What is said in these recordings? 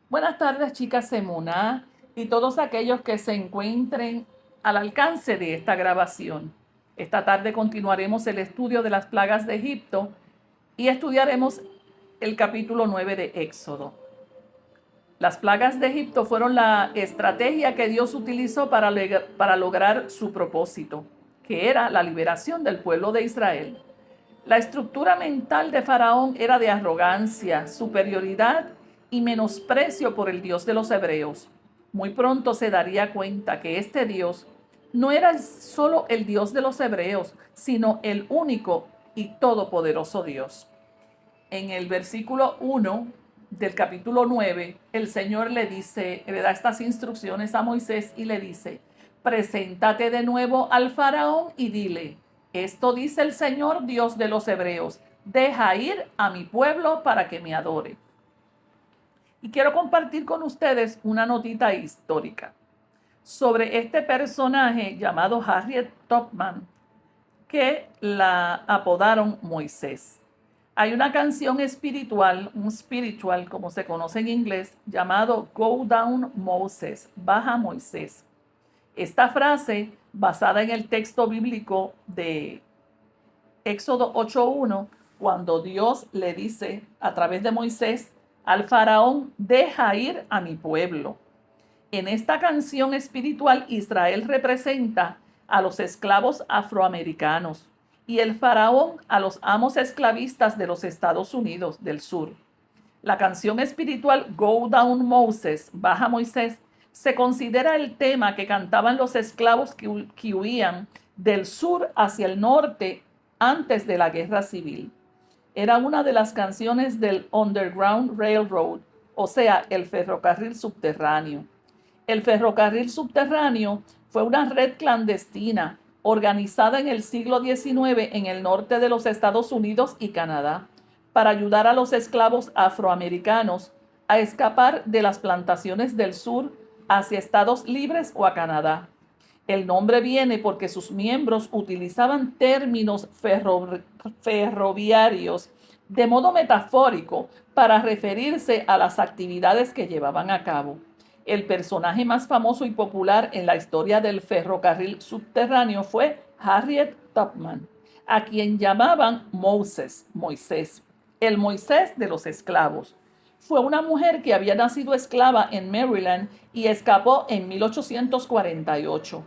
Buenas tardes, chicas Semuna y todos aquellos que se encuentren al alcance de esta grabación. Esta tarde continuaremos el estudio de las plagas de Egipto y estudiaremos el capítulo 9 de Éxodo. Las plagas de Egipto fueron la estrategia que Dios utilizó para lograr su propósito, que era la liberación del pueblo de Israel. La estructura mental de Faraón era de arrogancia, superioridad y menosprecio por el Dios de los hebreos. Muy pronto se daría cuenta que este Dios no era solo el Dios de los hebreos, sino el único y todopoderoso Dios. En el versículo 1 del capítulo 9, el Señor le da estas instrucciones a Moisés y le dice: preséntate de nuevo al faraón y dile: esto dice el Señor Dios de los hebreos, deja ir a mi pueblo para que me adore. Y quiero compartir con ustedes una notita histórica sobre este personaje llamado Harriet Tubman, que la apodaron Moisés. Hay una canción espiritual, un spiritual como se conoce en inglés, llamado Go Down Moses, baja Moisés. Esta frase, basada en el texto bíblico de Éxodo 8:1, cuando Dios le dice a través de Moisés al faraón: deja ir a mi pueblo. En esta canción espiritual, Israel representa a los esclavos afroamericanos y el faraón a los amos esclavistas de los Estados Unidos del sur. La canción espiritual Go Down Moses, baja Moisés, se considera el tema que cantaban los esclavos que huían del sur hacia el norte antes de la guerra civil. Era una de las canciones del Underground Railroad, o sea, el ferrocarril subterráneo. El ferrocarril subterráneo fue una red clandestina organizada en el siglo XIX en el norte de los Estados Unidos y Canadá para ayudar a los esclavos afroamericanos a escapar de las plantaciones del sur hacia Estados libres o a Canadá. El nombre viene porque sus miembros utilizaban términos ferroviarios de modo metafórico para referirse a las actividades que llevaban a cabo. El personaje más famoso y popular en la historia del ferrocarril subterráneo fue Harriet Tubman, a quien llamaban Moisés, el Moisés de los esclavos. Fue una mujer que había nacido esclava en Maryland y escapó en 1848.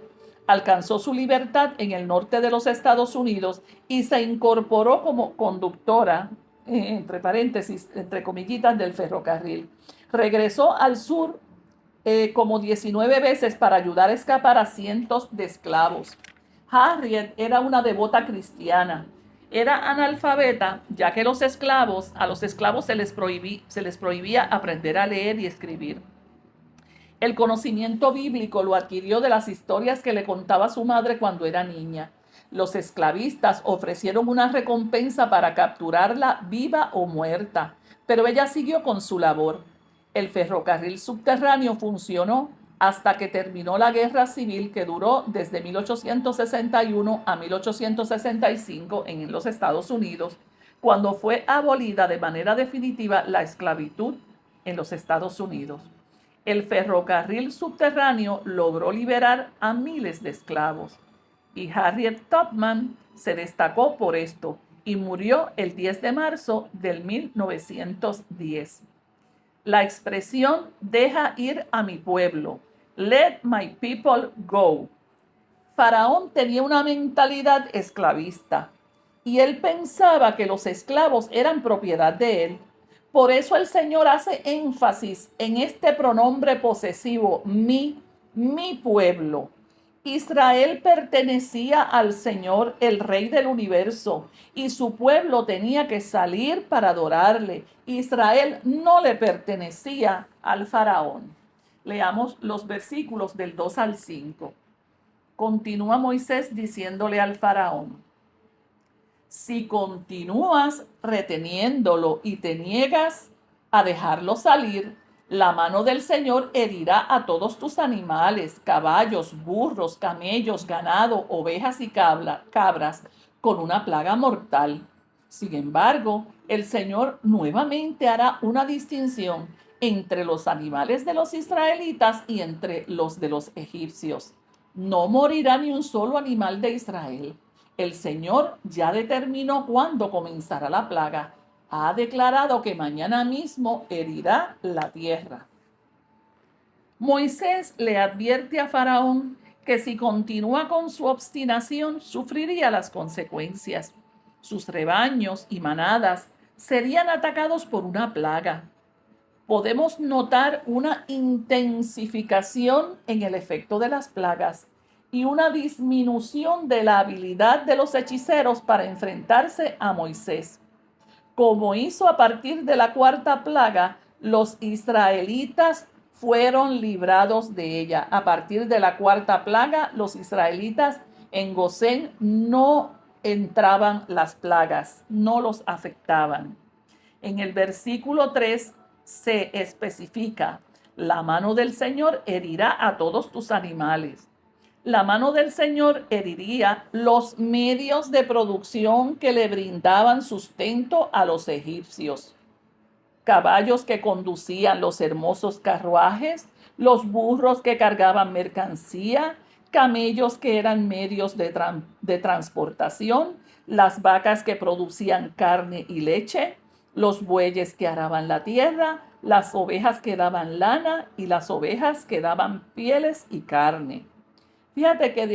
Alcanzó su libertad en el norte de los Estados Unidos y se incorporó como conductora, entre paréntesis, entre comillitas, del ferrocarril. Regresó al sur como 19 veces para ayudar a escapar a cientos de esclavos. Harriet era una devota cristiana. Era analfabeta, ya que a los esclavos se les prohibía aprender a leer y escribir. El conocimiento bíblico lo adquirió de las historias que le contaba su madre cuando era niña. Los esclavistas ofrecieron una recompensa para capturarla viva o muerta, pero ella siguió con su labor. El ferrocarril subterráneo funcionó hasta que terminó la guerra civil, que duró desde 1861 a 1865 en los Estados Unidos, cuando fue abolida de manera definitiva la esclavitud en los Estados Unidos. El ferrocarril subterráneo logró liberar a miles de esclavos y Harriet Tubman se destacó por esto y murió el 10 de marzo del 1910. La expresión deja ir a mi pueblo, let my people go. Faraón tenía una mentalidad esclavista y él pensaba que los esclavos eran propiedad de él. Por eso el Señor hace énfasis en este pronombre posesivo, mi pueblo. Israel pertenecía al Señor, el Rey del universo, y su pueblo tenía que salir para adorarle. Israel no le pertenecía al faraón. Leamos los versículos del 2 al 5. Continúa Moisés diciéndole al faraón: si continúas reteniéndolo y te niegas a dejarlo salir, la mano del Señor herirá a todos tus animales, caballos, burros, camellos, ganado, ovejas y cabras, con una plaga mortal. Sin embargo, el Señor nuevamente hará una distinción entre los animales de los israelitas y entre los de los egipcios. No morirá ni un solo animal de Israel. El Señor ya determinó cuándo comenzará la plaga. Ha declarado que mañana mismo herirá la tierra. Moisés le advierte a Faraón que si continúa con su obstinación, sufriría las consecuencias. Sus rebaños y manadas serían atacados por una plaga. Podemos notar una intensificación en el efecto de las plagas y una disminución de la habilidad de los hechiceros para enfrentarse a Moisés. Como hizo a partir de la cuarta plaga, los israelitas fueron librados de ella. A partir de la cuarta plaga, los israelitas en Gosén no entraban las plagas, no los afectaban. En el versículo 3 se especifica: la mano del Señor herirá a todos tus animales. La mano del Señor heriría los medios de producción que le brindaban sustento a los egipcios. Caballos que conducían los hermosos carruajes, los burros que cargaban mercancía, camellos que eran medios de transportación, las vacas que producían carne y leche, los bueyes que araban la tierra, las ovejas que daban lana y las ovejas que daban pieles y carne. Fíjate que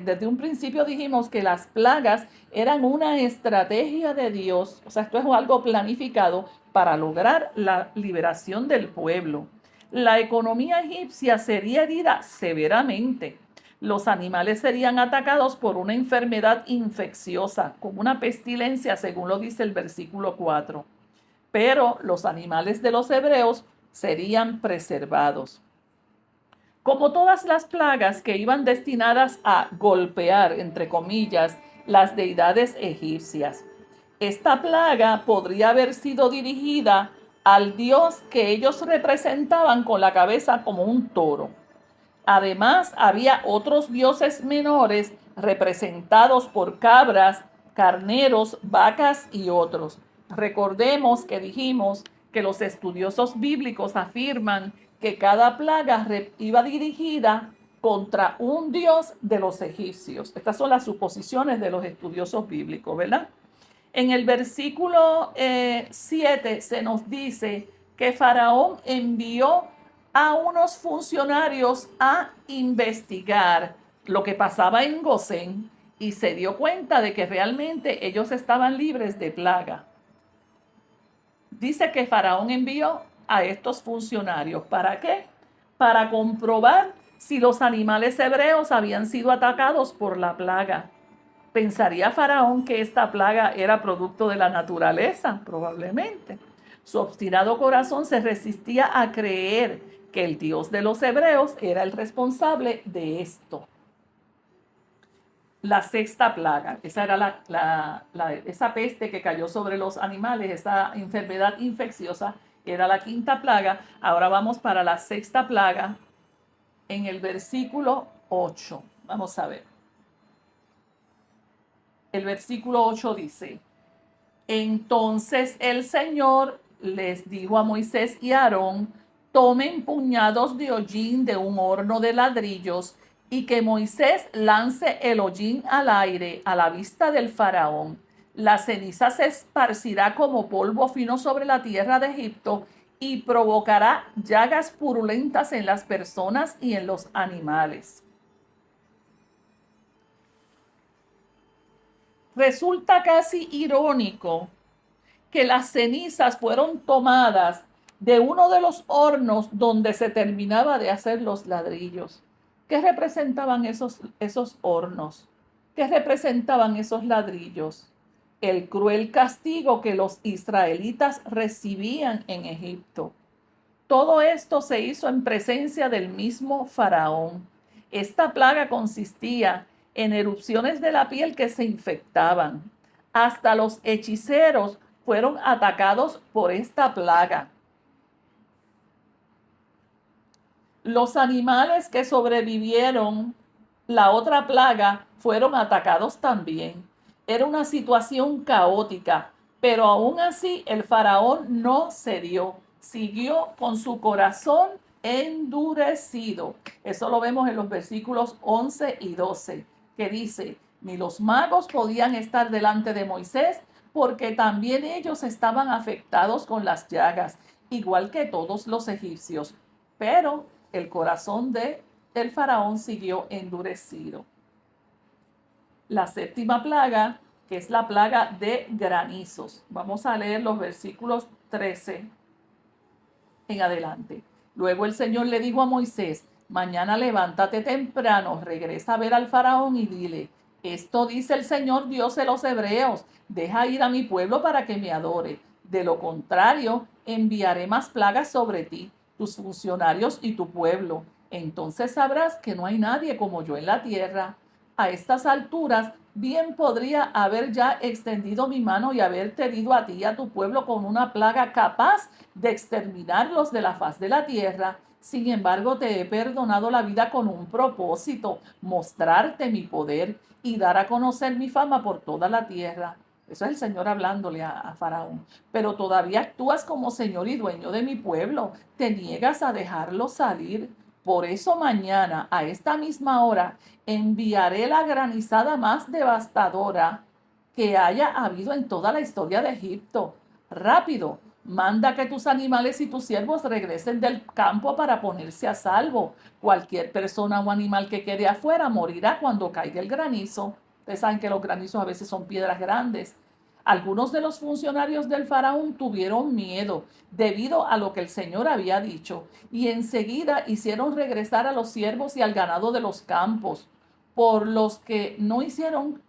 desde un principio dijimos que las plagas eran una estrategia de Dios, o sea, esto es algo planificado para lograr la liberación del pueblo. La economía egipcia sería herida severamente. Los animales serían atacados por una enfermedad infecciosa, como una pestilencia, según lo dice el versículo 4. Pero los animales de los hebreos serían preservados. Como todas las plagas que iban destinadas a golpear, entre comillas, las deidades egipcias, esta plaga podría haber sido dirigida al dios que ellos representaban con la cabeza como un toro. Además, había otros dioses menores representados por cabras, carneros, vacas y otros. Recordemos que dijimos que los estudiosos bíblicos afirman que cada plaga iba dirigida contra un dios de los egipcios. Estas son las suposiciones de los estudiosos bíblicos, ¿verdad? En el versículo 7 se nos dice que Faraón envió a unos funcionarios a investigar lo que pasaba en Gosén y se dio cuenta de que realmente ellos estaban libres de plaga. Dice que Faraón envió a estos funcionarios. ¿Para qué? Para comprobar si los animales hebreos habían sido atacados por la plaga. ¿Pensaría Faraón que esta plaga era producto de la naturaleza? Probablemente. Su obstinado corazón se resistía a creer que el Dios de los hebreos era el responsable de esto. La sexta plaga, esa era esa peste que cayó sobre los animales, esa enfermedad infecciosa, era la quinta plaga. Ahora vamos para la sexta plaga en el versículo 8. Vamos a ver. El versículo 8 dice: entonces el Señor les dijo a Moisés y a Aarón: tomen puñados de hollín de un horno de ladrillos y que Moisés lance el hollín al aire a la vista del faraón. La ceniza se esparcirá como polvo fino sobre la tierra de Egipto y provocará llagas purulentas en las personas y en los animales. Resulta casi irónico que las cenizas fueron tomadas de uno de los hornos donde se terminaba de hacer los ladrillos. ¿Qué representaban esos hornos? ¿Qué representaban esos ladrillos? El cruel castigo que los israelitas recibían en Egipto. Todo esto se hizo en presencia del mismo faraón. Esta plaga consistía en erupciones de la piel que se infectaban. Hasta los hechiceros fueron atacados por esta plaga. Los animales que sobrevivieron la otra plaga fueron atacados también. Era una situación caótica, pero aún así el faraón no cedió. siguió con su corazón endurecido. Eso lo vemos en los versículos 11 y 12, que dice, ni los magos podían estar delante de Moisés, porque también ellos estaban afectados con las llagas, igual que todos los egipcios. Pero el corazón de el faraón siguió endurecido. La séptima plaga, que es la plaga de granizos. Vamos a leer los versículos 13 en adelante. Luego el Señor le dijo a Moisés, mañana levántate temprano, regresa a ver al faraón y dile, esto dice el Señor Dios de los hebreos, deja ir a mi pueblo para que me adore. De lo contrario, enviaré más plagas sobre ti, tus funcionarios y tu pueblo. Entonces sabrás que no hay nadie como yo en la tierra. A estas alturas, bien podría haber ya extendido mi mano y haberte herido a ti y a tu pueblo con una plaga capaz de exterminarlos de la faz de la tierra. Sin embargo, te he perdonado la vida con un propósito, mostrarte mi poder y dar a conocer mi fama por toda la tierra. Eso es el Señor hablándole a Faraón. Pero todavía actúas como Señor y dueño de mi pueblo. Te niegas a dejarlo salir. Por eso mañana, a esta misma hora, enviaré la granizada más devastadora que haya habido en toda la historia de Egipto. Rápido, manda que tus animales y tus siervos regresen del campo para ponerse a salvo. Cualquier persona o animal que quede afuera morirá cuando caiga el granizo. Ustedes saben que los granizos a veces son piedras grandes. Algunos de los funcionarios del faraón tuvieron miedo debido a lo que el Señor había dicho y enseguida hicieron regresar a los siervos y al ganado de los campos. Pero los que no hicieron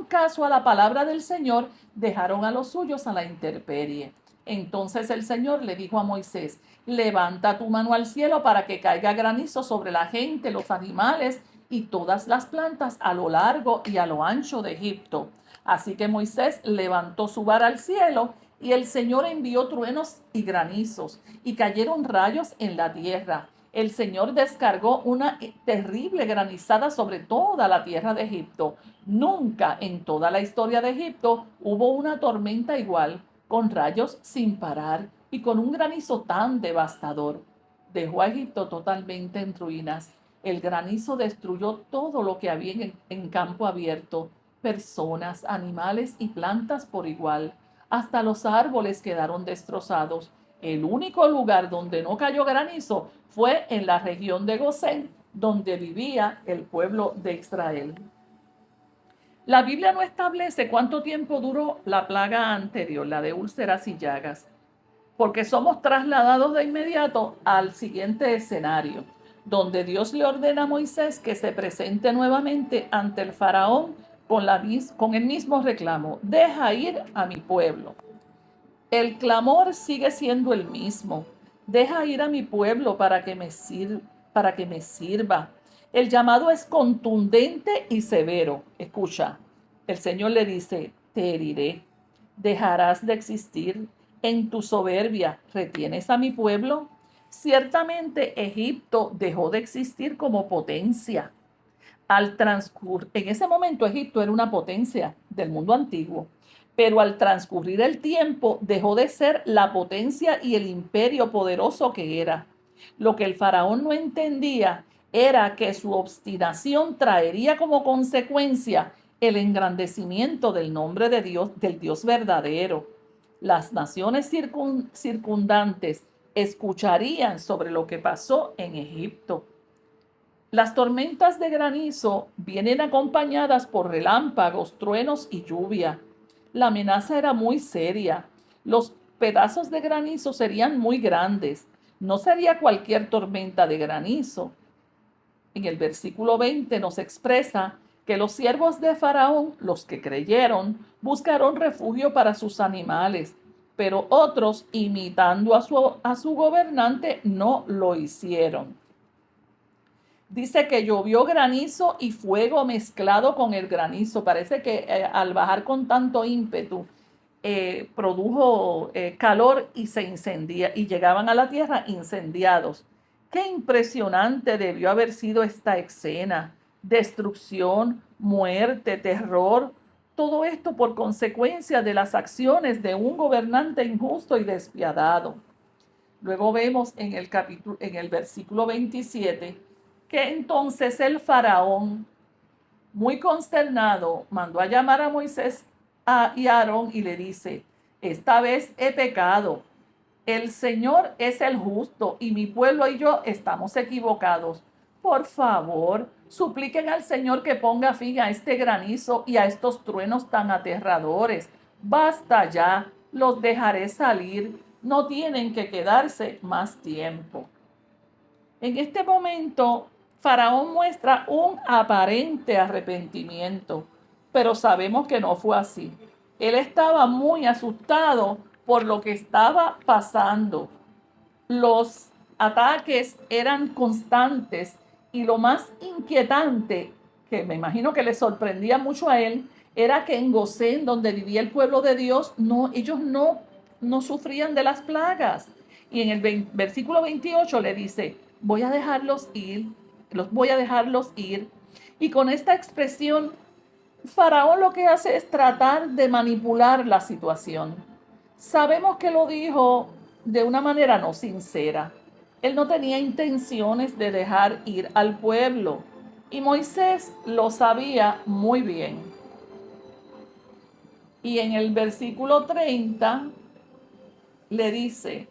caso a la palabra del Señor dejaron a los suyos a la intemperie. Entonces el Señor le dijo a Moisés, levanta tu mano al cielo para que caiga granizo sobre la gente, los animales y todas las plantas a lo largo y a lo ancho de Egipto. Así que Moisés levantó su vara al cielo y el Señor envió truenos y granizos y cayeron rayos en la tierra. El Señor descargó una terrible granizada sobre toda la tierra de Egipto. Nunca en toda la historia de Egipto hubo una tormenta igual, con rayos sin parar y con un granizo tan devastador. Dejó a Egipto totalmente en ruinas. El granizo destruyó todo lo que había en campo abierto, personas, animales y plantas por igual. Hasta los árboles quedaron destrozados. El único lugar donde no cayó granizo fue en la región de Gosén, donde vivía el pueblo de Israel. La Biblia no establece cuánto tiempo duró la plaga anterior, la de úlceras y llagas, porque somos trasladados de inmediato al siguiente escenario, donde Dios le ordena a Moisés que se presente nuevamente ante el faraón con el mismo reclamo, deja ir a mi pueblo. El clamor sigue siendo el mismo, deja ir a mi pueblo para que me sirva. El llamado es contundente y severo. Escucha, el Señor le dice, te heriré, dejarás de existir. En tu soberbia, ¿retienes a mi pueblo? Ciertamente Egipto dejó de existir como potencia. En ese momento Egipto era una potencia del mundo antiguo, pero al transcurrir el tiempo dejó de ser la potencia y el imperio poderoso que era. Lo que el faraón no entendía era que su obstinación traería como consecuencia el engrandecimiento del nombre de Dios, del Dios verdadero. Las naciones circundantes escucharían sobre lo que pasó en Egipto. Las tormentas de granizo vienen acompañadas por relámpagos, truenos y lluvia. La amenaza era muy seria. Los pedazos de granizo serían muy grandes. No sería cualquier tormenta de granizo. En el versículo 20 nos expresa que los siervos de Faraón, los que creyeron, buscaron refugio para sus animales, pero otros, imitando a su gobernante, no lo hicieron. Dice que llovió granizo y fuego mezclado con el granizo. Parece que al bajar con tanto ímpetu, produjo calor y se incendia y llegaban a la tierra incendiados. Qué impresionante debió haber sido esta escena. Destrucción, muerte, terror. Todo esto por consecuencia de las acciones de un gobernante injusto y despiadado. Luego vemos en el versículo 27 que entonces el faraón, muy consternado, mandó a llamar a Moisés y a Aarón y le dice: esta vez he pecado. El Señor es el justo y mi pueblo y yo estamos equivocados. Por favor, supliquen al Señor que ponga fin a este granizo y a estos truenos tan aterradores. Basta ya, los dejaré salir. No tienen que quedarse más tiempo. En este momento, Faraón muestra un aparente arrepentimiento, pero sabemos que no fue así. Él estaba muy asustado por lo que estaba pasando. Los ataques eran constantes y lo más inquietante, que me imagino que le sorprendía mucho a él, era que en Gosén, donde vivía el pueblo de Dios, ellos no sufrían de las plagas. Y en el versículo 28 le dice: voy a dejarlos ir, los voy a dejarlos ir. Y con esta expresión, Faraón lo que hace es tratar de manipular la situación. Sabemos que lo dijo de una manera no sincera. Él no tenía intenciones de dejar ir al pueblo. Y Moisés lo sabía muy bien. Y en el versículo 30 le dice: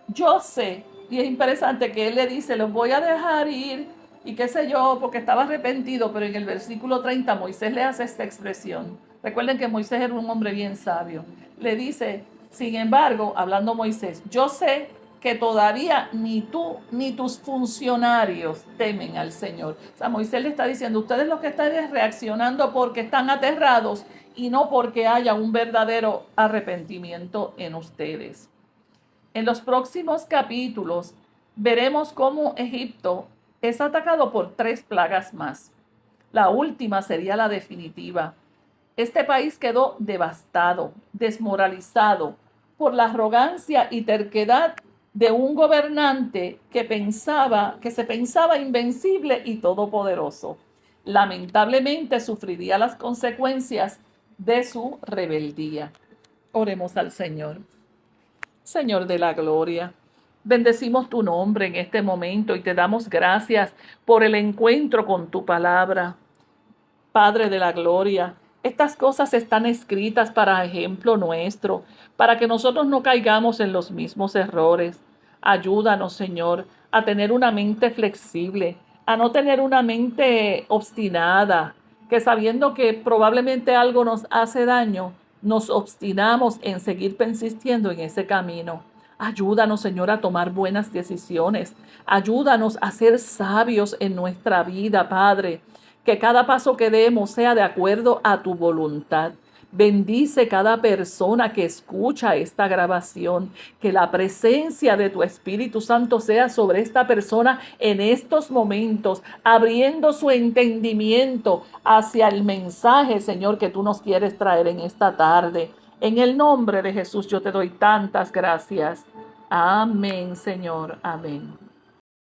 yo sé, y es interesante que él le dice: los voy a dejar ir, y qué sé yo, porque estaba arrepentido, pero en el versículo 30 Moisés le hace esta expresión. Recuerden que Moisés era un hombre bien sabio. Le dice: sin embargo, hablando Moisés, yo sé que todavía ni tú ni tus funcionarios temen al Señor. O sea, Moisés le está diciendo: ustedes los que están reaccionando porque están aterrados y no porque haya un verdadero arrepentimiento en ustedes. En los próximos capítulos veremos cómo Egipto es atacado por 3 plagas más. La última sería la definitiva. Este país quedó devastado, desmoralizado por la arrogancia y terquedad de un gobernante que se pensaba invencible y todopoderoso. Lamentablemente sufriría las consecuencias de su rebeldía. Oremos al Señor. Señor de la gloria, bendecimos tu nombre en este momento y te damos gracias por el encuentro con tu palabra. Padre de la gloria, estas cosas están escritas para ejemplo nuestro, para que nosotros no caigamos en los mismos errores. Ayúdanos, Señor, a tener una mente flexible, a no tener una mente obstinada, que sabiendo que probablemente algo nos hace daño, nos obstinamos en seguir persistiendo en ese camino. Ayúdanos, Señor, a tomar buenas decisiones. Ayúdanos a ser sabios en nuestra vida, Padre. Que cada paso que demos sea de acuerdo a tu voluntad. Bendice cada persona que escucha esta grabación. Que la presencia de tu Espíritu Santo sea sobre esta persona en estos momentos, abriendo su entendimiento hacia el mensaje, Señor, que tú nos quieres traer en esta tarde. En el nombre de Jesús yo te doy tantas gracias. Amén, Señor. Amén.